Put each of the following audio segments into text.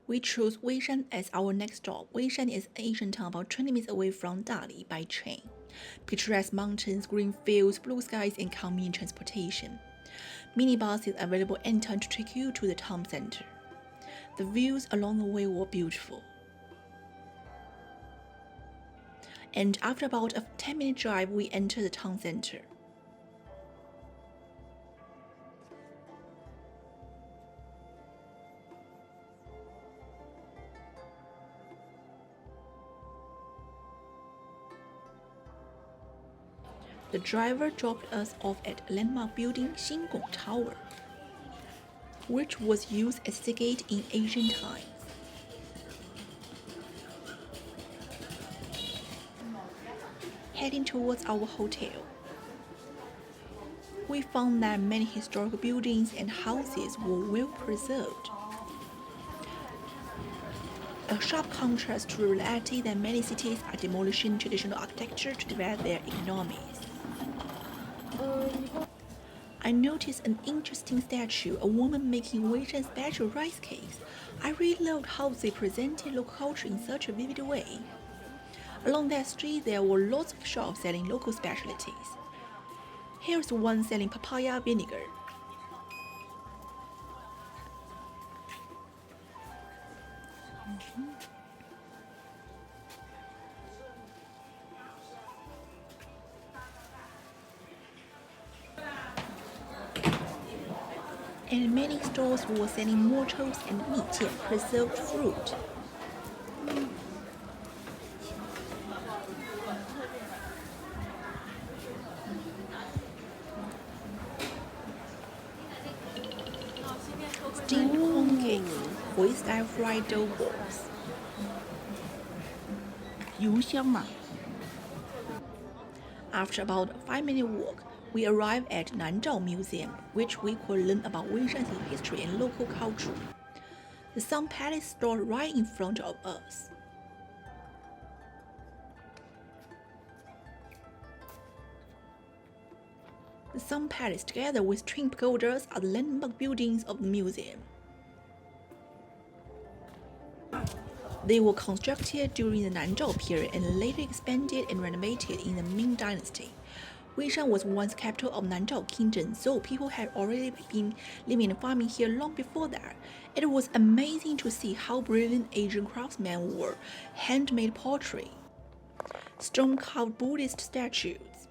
We chose Weishan as our next stop. Weishan is an Asian town about 20 minutes away from Dali by train. Picturesque mountains, green fields, blue skies, and convenient transportation. Minibuses available anytime to take you to the town center. The views along the way were beautiful. And after about a 10-minute drive, we entered the town center. The driver dropped us off at a landmark building, Xinggong Tower, which was used as the gate in ancient times. Heading towards our hotel, we found that many historical buildings and houses were well preserved. A sharp contrast to the reality that many cities are demolishing traditional architecture to develop their economies. I noticed an interesting statue, a woman making Weishan special rice cakes. I really loved how they presented local culture in such a vivid way. Along that street, there were lots of shops selling local specialties. Here's one selling papaya vinegar. And many stores were selling mortals and mijian, preserved fruit. Steamed corn cakes, Hui-style fried dough balls. 油香嘛。 After about a 5-minute walk, we arrived at Nanzhao Museum, which we could learn about Weishan's history and local culture. The Sun Palace stood right in front of us. The Sun Palace, together with twin pagodas, are the landmark buildings of the museum. They were constructed during the Nanzhao period and later expanded and renovated in the Ming Dynasty. Weishan was once capital of Nanzhao Kingdom, so people had already been living and farming here long before that. It was amazing to see how brilliant Asian craftsmen were, handmade pottery, stone-carved Buddhist statues,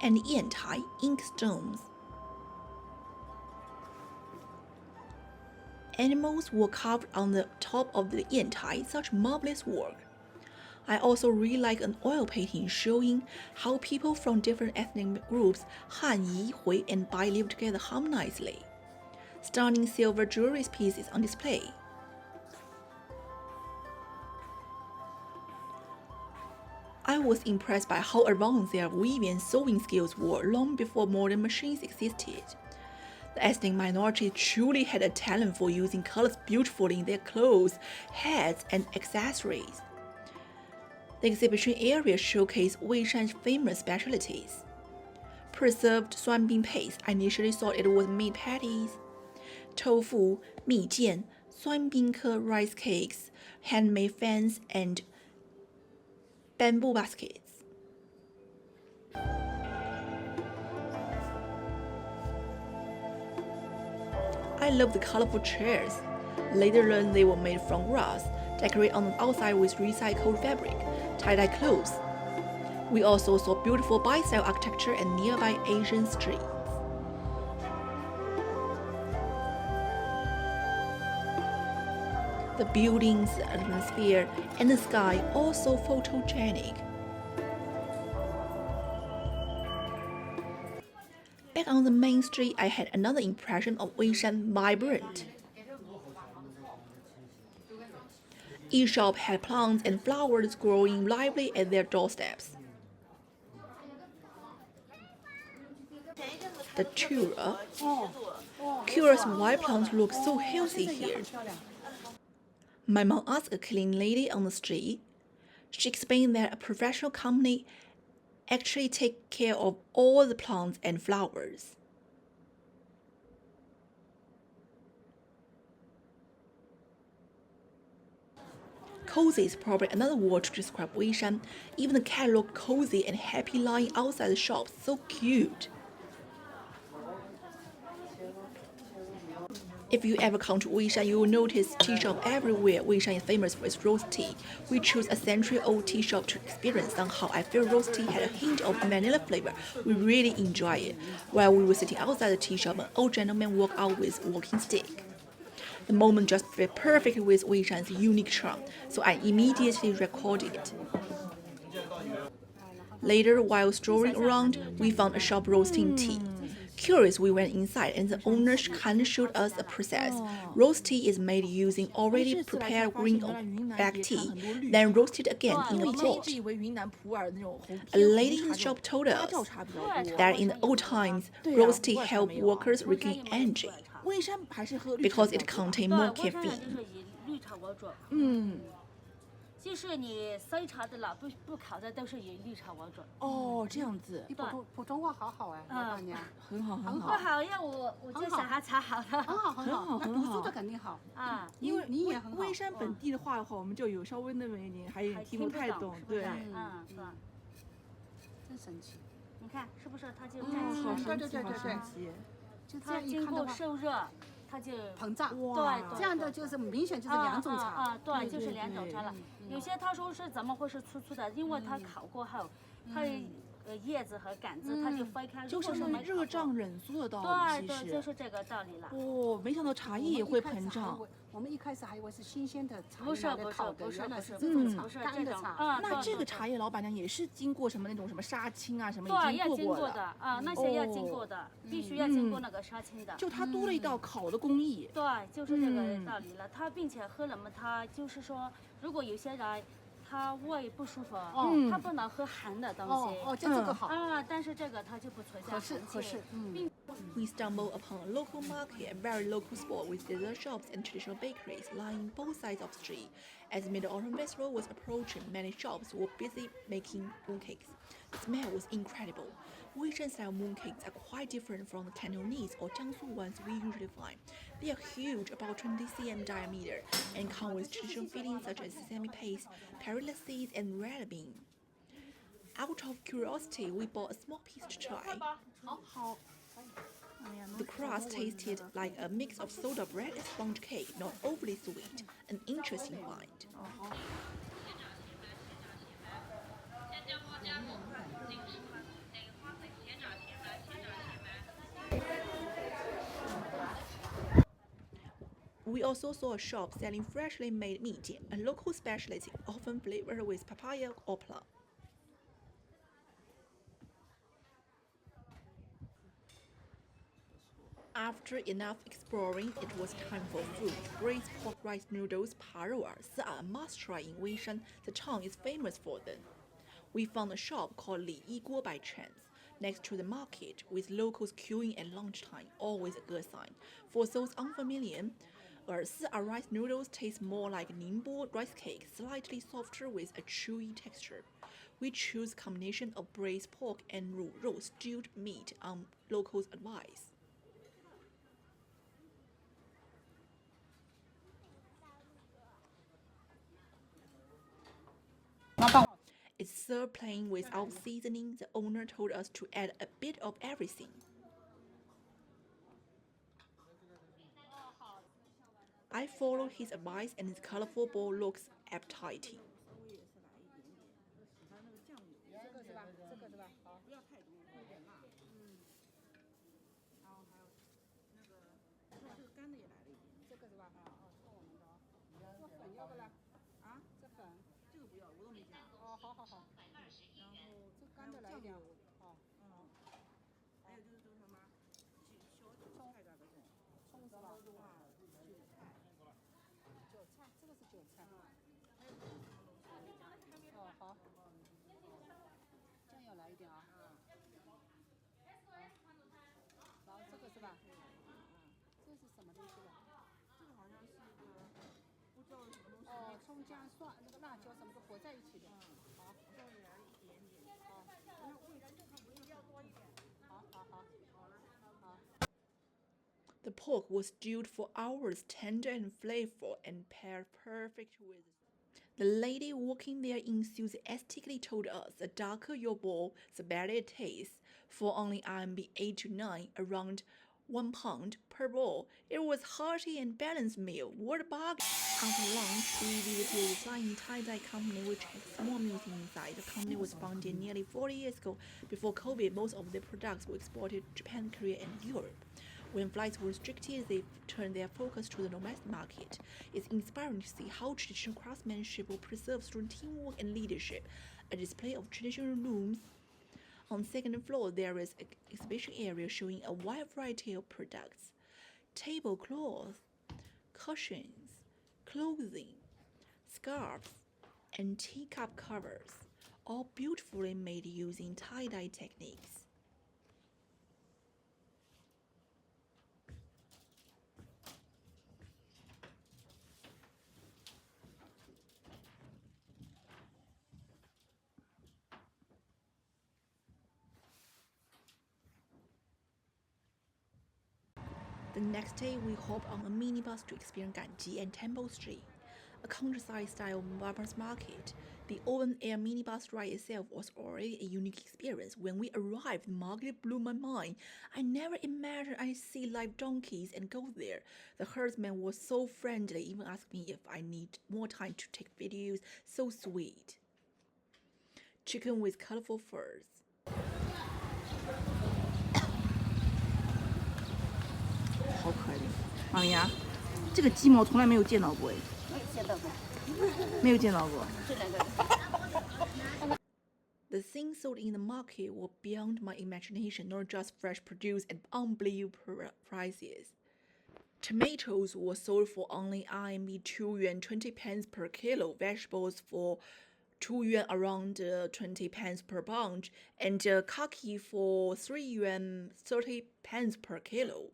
and yantai, ink stones. Animals were carved on the top of the yantai, such marvelous work. I also really like an oil painting showing how people from different ethnic groups, Han, Yi, Hui, and Bai live together harmoniously. Stunning silver jewelry pieces on display. I was impressed by how advanced their weaving and sewing skills were long before modern machines existed. The ethnic minority truly had a talent for using colors beautifully in their clothes, hats, and accessories. The exhibition area showcased Weishan's famous specialties. Preserved suanbin paste, I initially thought it was meat patties. Tofu, mijian, suanbinke rice cakes, handmade fans, and bamboo baskets. I love the colorful chairs. Later learned they were made from grass, decorated on the outside with recycled fabric, tie-dye clothes. We also saw beautiful Bai-style architecture and nearby Asian streets. The buildings, the atmosphere, and the sky all so photogenic. Back on the main street, I had another impression of Weishan vibrant. Each shop had plants and flowers growing lively at their doorsteps. The Tura, curious why plants look so healthy here. My mom asked a cleaning lady on the street. She explained that a professional company actually takes care of all the plants and flowers. Cozy is probably another word to describe Weishan. Even the cat looked cozy and happy lying outside the shop. So cute. If you ever come to Weishan, you will notice tea shop everywhere. Weishan is famous for its roast tea. We chose a century-old tea shop to experience. Somehow, I feel roast tea had a hint of vanilla flavor. We really enjoy it. While we were sitting outside the tea shop, an old gentleman walked out with a walking stick. The moment just fit perfectly with Weishan's unique charm, so I immediately recorded it. Later, while strolling around, we found a shop roasting tea. Curious, we went inside and the owner kindly showed us the process. Roast tea is made using already prepared green black tea, then roasted again in a pot. A lady in the shop told us that in the old times, roast tea helped workers regain energy because it contained more caffeine. 就是你筛茶的了，不烤的都是以绿茶为准。哦，这样子。你普通话好好哎，老板娘。很好，很好。不好，要我就小孩茶好了。很好，很好。那读书的肯定好啊，因为你也很好。微山本地的话的话，我们就有稍微那么一点，还有点听不太懂，对。是吧？真神奇。你看是不是？它就站起来。对。就这样一看的话，受热。 它就膨胀，对，这样的就是明显就是两种茶对，就是两种茶了。有些他说是怎么会是粗粗的，因为它烤过后，它叶子和杆子它就分开，就是热胀冷缩的道理，对，就是这个道理了。哦，没想到茶叶也会膨胀。我们一开始还以为是新鲜的茶，不是，原来是这种茶，干的茶。那这个茶叶老板娘也是经过什么那种什么杀青啊什么对，要经过的啊，那些要经过的，必须要经过那个杀青的。就它多了一道烤的工艺。对，就是这个道理了。它并且喝了嘛，它就是说，如果有些人。 他胃不舒服，他不能喝寒的东西。这个好啊，但是这个它就不存在合适。We stumbled upon a local market, a very local spot with dessert shops and traditional bakeries lying both sides of the street. As the Mid-Autumn Festival was approaching, many shops were busy making mooncakes. The smell was incredible. Weishan-style mooncakes are quite different from the Cantonese or Jiangsu ones we usually find. They are huge, about 20 cm diameter, and come with traditional fillings such as sesame paste, perilla seeds, and red bean. Out of curiosity, we bought a small piece to try. The crust tasted like a mix of soda bread and sponge cake, not overly sweet. An interesting find. We also saw a shop selling freshly made meat, a local specialty often flavored with papaya or plum. After enough exploring, it was time for food. Braised pork rice noodles, paru are a must-try in Weishan. The town is famous for them. We found a shop called Li Yiguo by chance, next to the market, with locals queuing at lunchtime, always a good sign. For those unfamiliar, rice noodles taste more like Ningbo rice cake, slightly softer with a chewy texture. We choose a combination of braised pork and ruro stewed meat on locals' advice. It's served plain without seasoning. The owner told us to add a bit of everything. I followed his advice and his colorful bowl looks appetizing. The pork was stewed for hours, tender and flavorful, and paired perfect with The lady working there enthusiastically told us the darker your ball, the better it tastes. For only RMB 8 to 9, around £1 per ball, it was hearty and balanced meal. What a bargain! After lunch, we visited the flying tie-dye company, which has small museum inside. The company was founded nearly 40 years ago. Before COVID, most of their products were exported to Japan, Korea, and Europe. When flights were restricted, they turned their focus to the domestic market. It's inspiring to see how traditional craftsmanship will preserve through teamwork and leadership. A display of traditional looms. On the second floor, there is an exhibition area showing a wide variety of products: tablecloths, cushions, clothing, scarves, and teacup covers, all beautifully made using tie-dye techniques. The next day, we hopped on a minibus to experience Ganji and Temple Street, a countryside-style farmers market. The open-air minibus ride itself was already a unique experience. When we arrived, the market blew my mind. I never imagined I'd see live donkeys and go there. The herdsman was so friendly, even asked me if I need more time to take videos. So sweet. Chicken with colorful furs. 好可爱的，妈咪呀，这个鸡毛从来没有见到过哎，没有见到过。这两个。The things sold in the market were beyond my imagination, not just fresh produce at unbelievable prices. Tomatoes were sold for only RMB 2 yuan 20 pence per kilo, vegetables for 2 yuan around 20 pence per bunch, and kaki for 3 yuan 30 pence per kilo.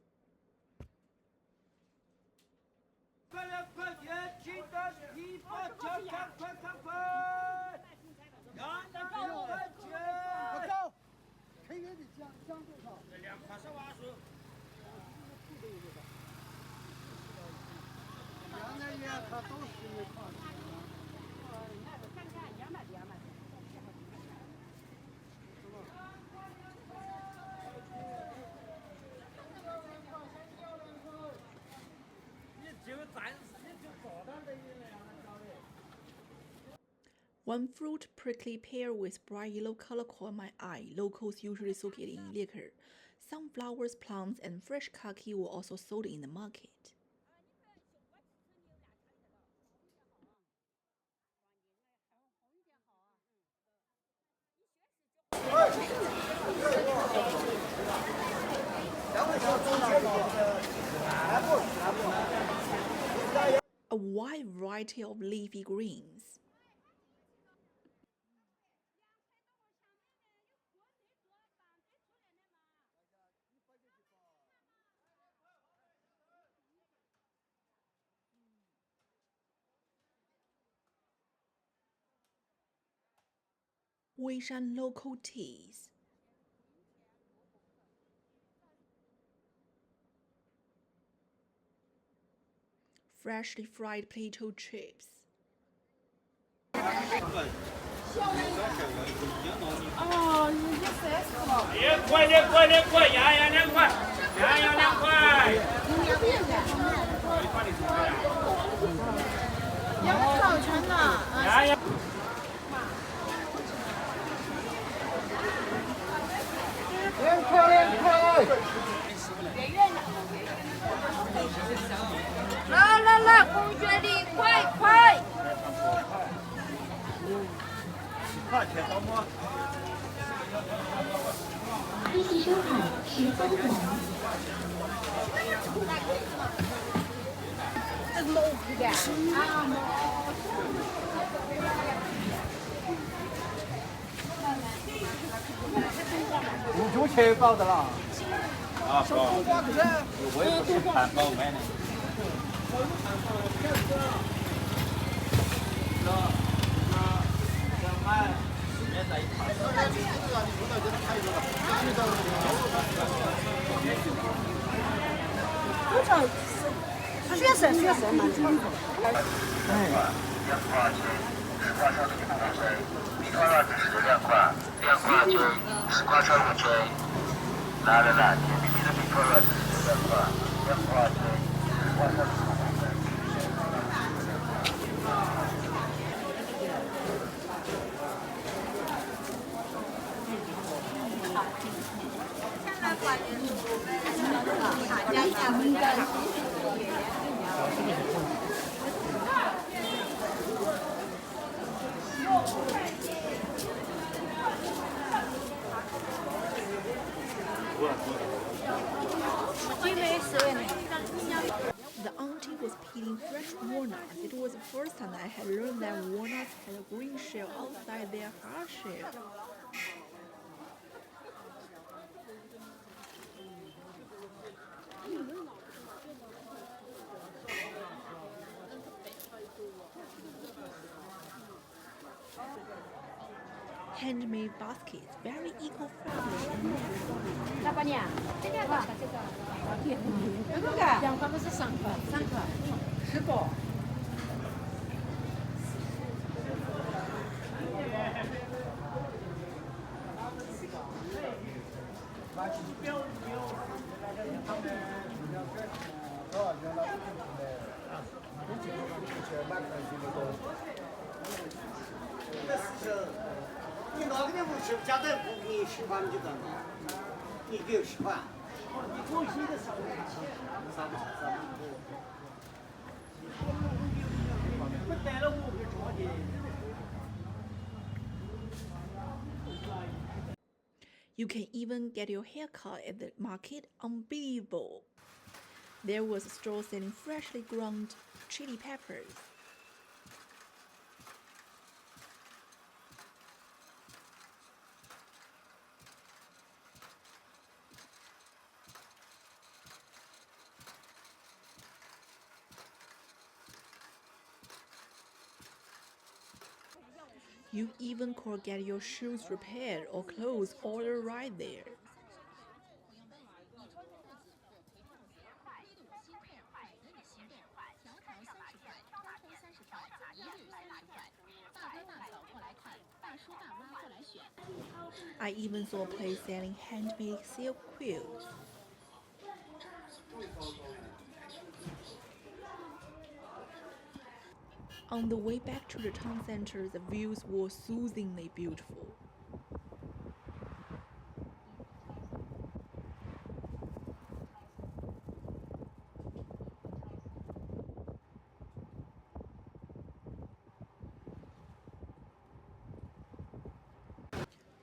1 fruit prickly pear with bright yellow color caught my eye. Locals usually soak it in liquor. Sunflowers, plums, and fresh kaki were also sold in the market. A wide variety of leafy greens. Weishan local teas. Freshly fried potato chips.5九包的啦。啊，包。我也不是盘包卖的。确实蛮清楚。哎。The auntie was peeling fresh walnuts. It was the first time I had learned that walnuts had a green shell outside their hard shell. Handmade baskets, very eco-friendly and natural. 老板娘，这个多少？这个2块不是3块？3块，10个。你哪个地方吃？家在不给你10块你就干嘛？你给我10块。我现在3块。我带了5个桌的。You can even get your hair cut at the market. Unbelievable. There was a store selling freshly ground chili peppers. You even could get your shoes repaired or clothes ordered right there. I even saw a place selling handmade silk quilts. On the way back to the town center, the views were soothingly beautiful.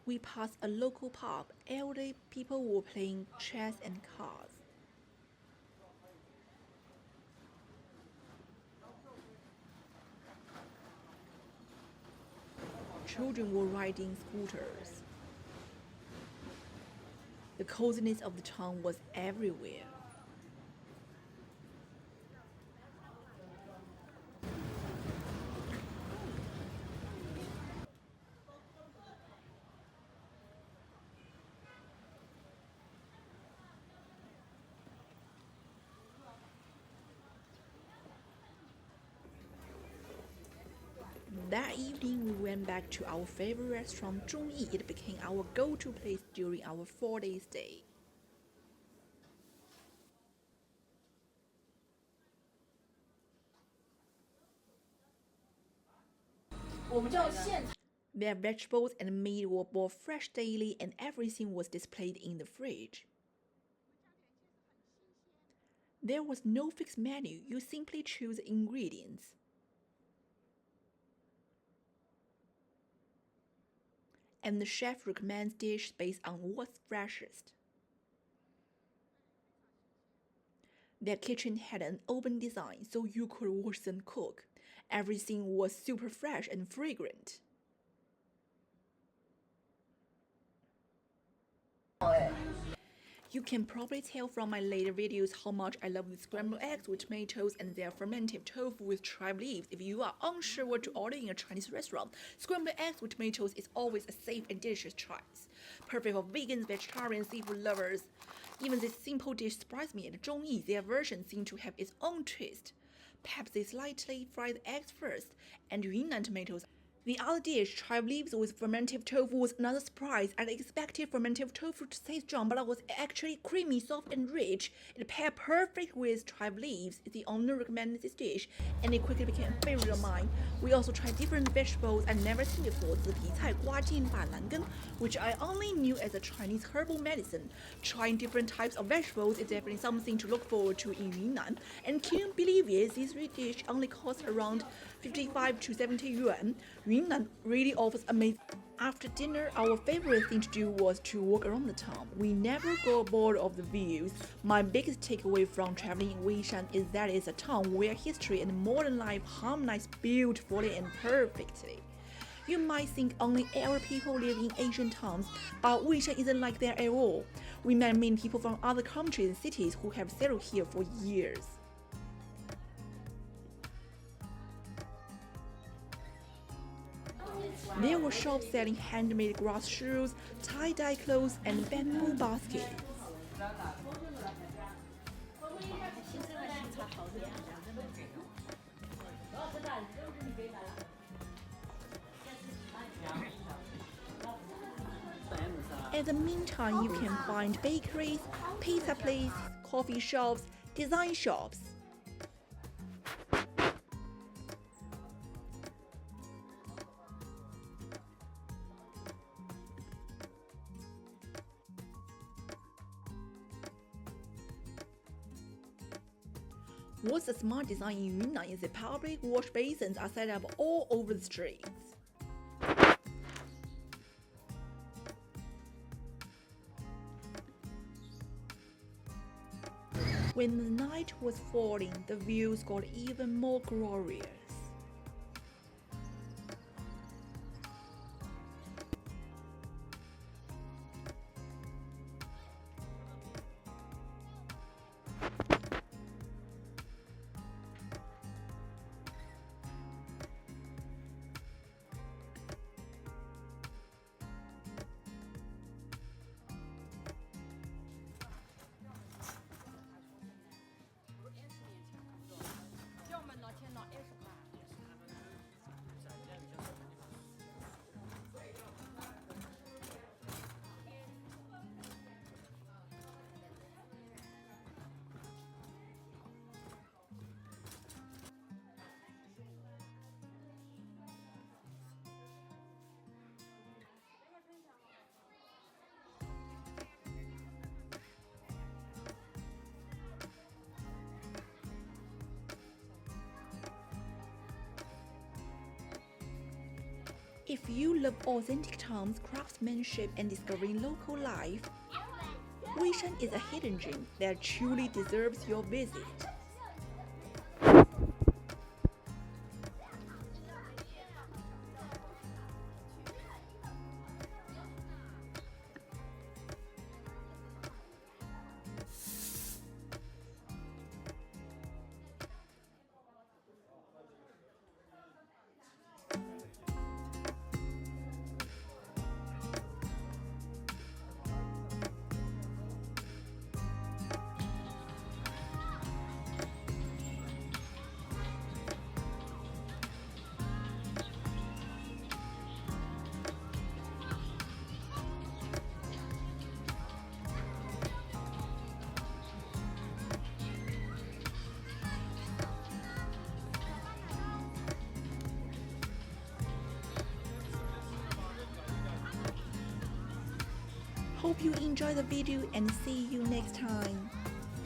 We passed a local pub. Elderly people were playing chess and cards. Children were riding scooters. The coziness of the town was everywhere. That evening, we went back to our favorite restaurant, Zhongyi. It became our go-to place during our 4-day stay. Their vegetables and meat were bought fresh daily, and everything was displayed in the fridge. There was no fixed menu. You simply choose ingredients. And the chef recommends dish based on what's freshest. Their kitchen had an open design, so you could watch them cook. Everything was super fresh and fragrant. You can probably tell from my later videos how much I love the scrambled eggs with tomatoes and their fermented tofu with chive leaves. If you are unsure what to order in a Chinese restaurant, scrambled eggs with tomatoes is always a safe and delicious choice. Perfect for vegans, vegetarians, seafood lovers. Even this simple dish surprised me at Zhongyi. Their version seemed to have its own twist. Pepsi slightly fried eggs first, and Yunnan tomatoes. The other dish, chive leaves with fermented tofu, was another surprise. I expected fermented tofu to taste strong, but it was actually creamy, soft, and rich. It paired perfect with chive leaves. The owner recommended this dish, and it quickly became a favorite of mine. We also tried different vegetables I'd never seen before, 紫皮菜、瓜茎、板蓝根, which I only knew as a Chinese herbal medicine. Trying different types of vegetables is definitely something to look forward to in Yunnan. And can you believe it? This dish only costs around 55 to 70 yuan. Yunnan really offers amazing. After dinner, our favorite thing to do was to walk around the town. We never got bored of the views. My biggest takeaway from traveling in Weishan is that it's a town where history and modern life harmonize beautifully and perfectly. You might think only Arab people live in Asian towns, but Weishan isn't like that at all. We met many people from other countries and cities who have settled here for years. There were shops selling handmade grass shoes, tie-dye clothes, and bamboo baskets. In the meantime, you can find bakeries, pizza places, coffee shops, design shops. What's a smart design in Yunnan is that public wash basins are set up all over the streets. When the night was falling, the views got even more glorious. If you love authentic towns, craftsmanship, and discovering local life, Weishan is a hidden gem that truly deserves your visit. Hope you enjoy the video and see you next time.